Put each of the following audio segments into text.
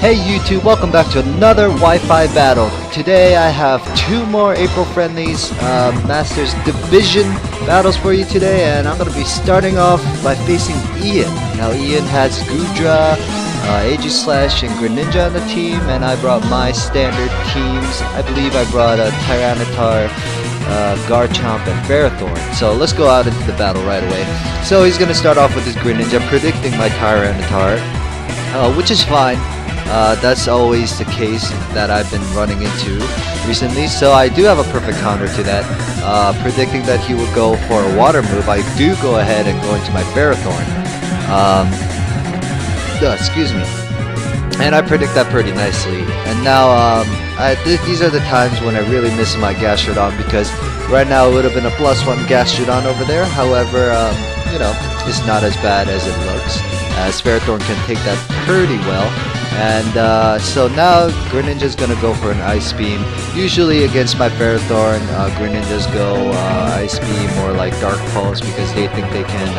Hey YouTube, welcome back to another Wi-Fi battle. Today I have two more April friendlies, Masters Division battles for you today, and I'm going to be starting off by facing Ian. Now Ian has Gudra, Aegislash, and Greninja on the team, and I brought my standard teams. I believe I brought a Tyranitar, Garchomp, and Ferrothorn. So let's go out into the battle right away. So he's going to start off with his Greninja, predicting my Tyranitar, which is fine. That's always the case that I've been running into recently, so I do have a perfect counter to that. Predicting that he would go for a water move, I do go ahead and go into my Ferrothorn. Excuse me. And I predict that pretty nicely. And now, these are the times when I really miss my Gastrodon, because right now it would have been a +1 Gastrodon over there. However, you know, it's not as bad as it looks, as Ferrothorn can take that pretty well. And so now Greninja's gonna go for an Ice Beam. Usually against my Ferrothorn, Greninjas go Ice Beam or like Dark Pulse because they think they can.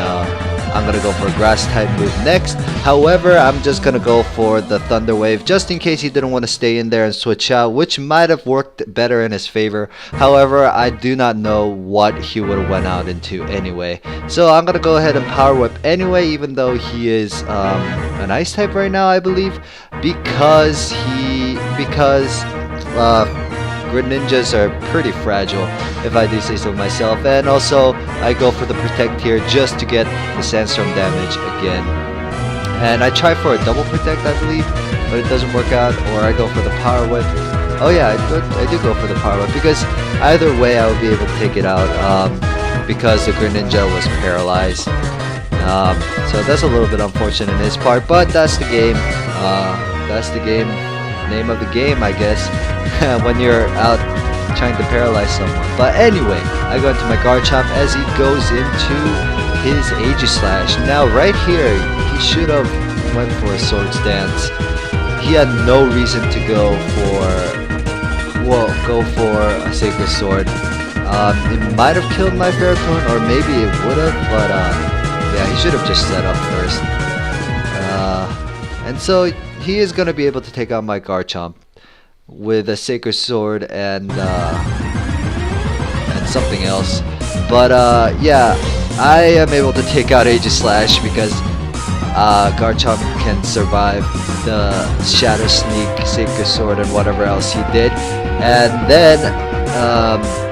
I'm gonna go for a Grass type move next. However, I'm just gonna go for the Thunder Wave just in case he didn't want to stay in there and switch out, which might have worked better in his favor. However, I do not know what he would have went out into anyway. So I'm gonna go ahead and Power Whip anyway, even though he is an Ice type right now, I believe, because Greninjas are pretty fragile, if I do say so myself. And also, I go for the Protect here just to get the Sandstorm damage again. And I try for a double Protect, I believe, but it doesn't work out. Or I go for the Power Whip. Oh yeah, I do go for the Power Whip, because either way I would be able to take it out, because the Greninja was paralyzed. So that's a little bit unfortunate in his part, but that's the game. That's the game. Name of the game, I guess. When you're out trying to paralyze someone. But anyway, I go into my Garchomp as he goes into his Aegislash. Now right here, he should have went for a Sword Stance. He had no reason to go for a Sacred Sword. It might have killed my Ferrothorn, or maybe it would have, but yeah, he should have just set up first. And so he is going to be able to take out my Garchomp with a Sacred Sword and something else. But yeah, I am able to take out Aegislash because Garchomp can survive the Shadow Sneak, Sacred Sword, and whatever else he did. And then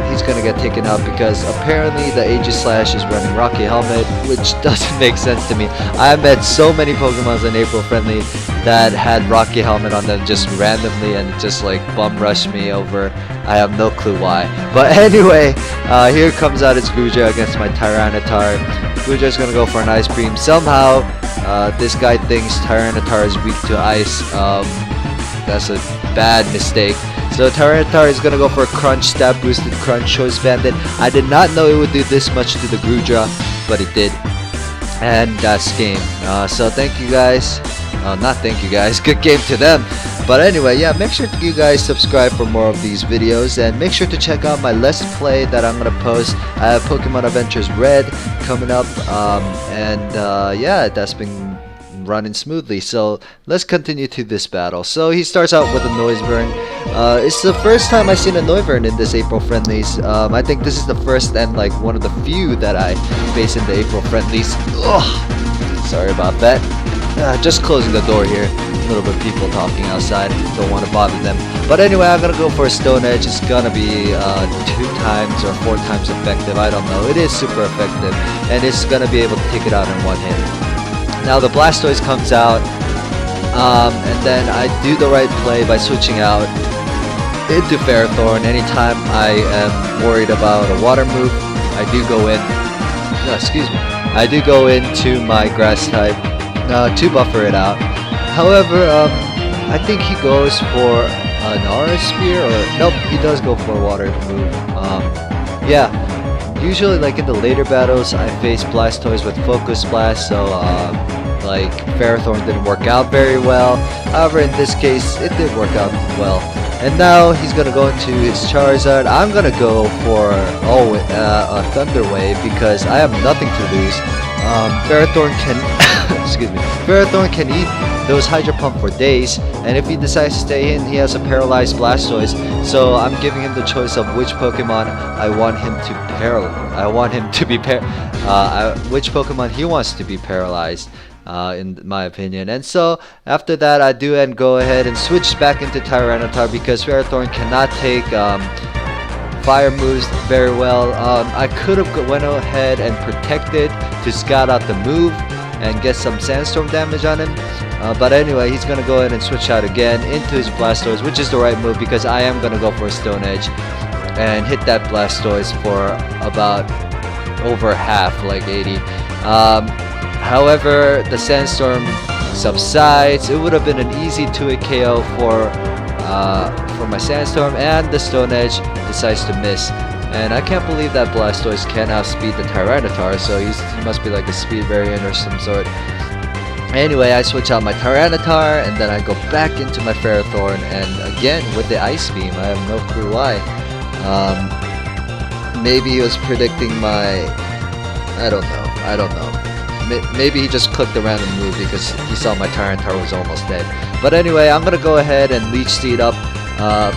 he's gonna get taken out because apparently the Aegislash is running Rocky Helmet, which doesn't make sense to me. I met so many Pokemons in April Friendly that had Rocky Helmet on them just randomly and just like bum rushed me over. I have no clue why. But anyway, here comes out its Gudra against my Tyranitar. Gudra's gonna go for an Ice Beam. Somehow, this guy thinks Tyranitar is weak to ice. That's a bad mistake. So Tyranitar is gonna go for a Crunch, Stab Boosted Crunch, Choice Bandit. I did not know it would do this much to the Gudra, but it did. And that's game. So thank you guys. Not thank you guys, good game to them. But anyway, yeah, make sure you guys subscribe for more of these videos, and make sure to check out my Let's Play that I'm gonna post. I have Pokemon Adventures Red coming up, yeah, that's been running smoothly. So let's continue to this battle. So he starts out with a Noivern. It's the first time I've seen a Noivern in this April Friendlies. I think this is the first and like one of the few that I face in the April Friendlies. Ugh, sorry about that. Just closing the door here. A little bit of people talking outside. Don't want to bother them. But anyway, I'm gonna go for a Stone Edge. It's gonna be 2 times or 4 times effective. I don't know. It is super effective, and it's gonna be able to take it out in one hit. Now the Blastoise comes out, and then I do the right play by switching out into Ferrothorn. Anytime I am worried about a water move, I do go in. No, excuse me. I do go into my Grass type to buffer it out. However, I think he goes for an Aura Sphere, or nope, he does go for a water move. Yeah, usually like in the later battles, I face Blastoise with Focus Blast, so like Ferrothorn didn't work out very well. However, in this case, it did work out well. And now he's gonna go into his Charizard. I'm gonna go for a Thunder Wave because I have nothing to lose. Ferrothorn can excuse me. Ferrothorn can eat There was Hydro Pump for days, and if he decides to stay in, he has a paralyzed Blastoise. So I'm giving him the choice of which Pokemon I want him to which Pokemon he wants to be paralyzed. In my opinion. And so after that, I do and go ahead and switch back into Tyranitar because Ferrothorn cannot take fire moves very well. I could have went ahead and protected to scout out the move and get some Sandstorm damage on him. But anyway, he's gonna go ahead and switch out again into his Blastoise, which is the right move because I am gonna go for a Stone Edge and hit that Blastoise for about over half, like 80. However, the Sandstorm subsides. It would have been an easy 2-hit KO for my Sandstorm, and the Stone Edge decides to miss. And I can't believe that Blastoise can outspeed the Tyranitar, so he must be like a speed variant or some sort. Anyway, I switch out my Tyranitar, and then I go back into my Ferrothorn, and again with the Ice Beam. I have no clue why. Maybe he was predicting my... I don't know. Maybe he just clicked a random move because he saw my Tyranitar was almost dead. But anyway, I'm gonna go ahead and Leech Seed up,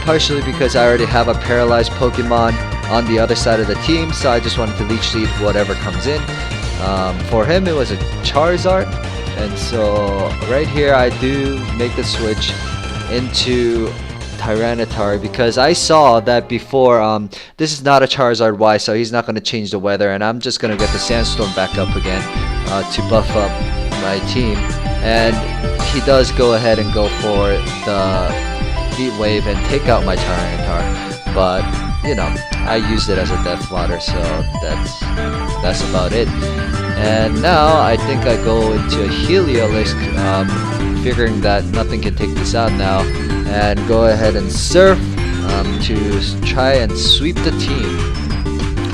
partially because I already have a paralyzed Pokemon on the other side of the team, so I just wanted to Leech Seed whatever comes in. For him, it was a Charizard, and so right here I do make the switch into Tyranitar because I saw that before. This is not a Charizard Y, so he's not going to change the weather, and I'm just going to get the Sandstorm back up again to buff up my team. And he does go ahead and go for the Heat Wave and take out my Tyranitar, but you know, I used it as a Death Fodder, so that's about it. And now I think I go into a Heliolisk, figuring that nothing can take this out now, and go ahead and Surf to try and sweep the team,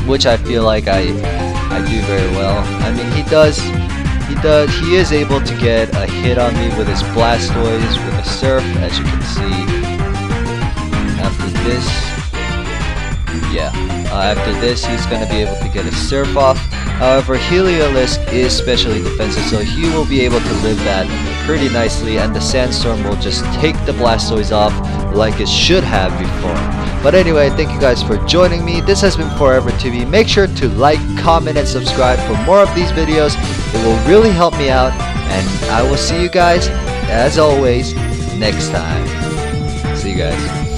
which I feel like I do very well. I mean, he is able to get a hit on me with his Blastoise with a Surf, as you can see. After this, he's going to be able to get a Surf off. However, Heliolisk is specially defensive, so he will be able to live that pretty nicely, and the Sandstorm will just take the Blastoise off like it should have before. But anyway, thank you guys for joining me. This has been Forever TV. Make sure to like, comment, and subscribe for more of these videos. It will really help me out, and I will see you guys, as always, next time. See you guys.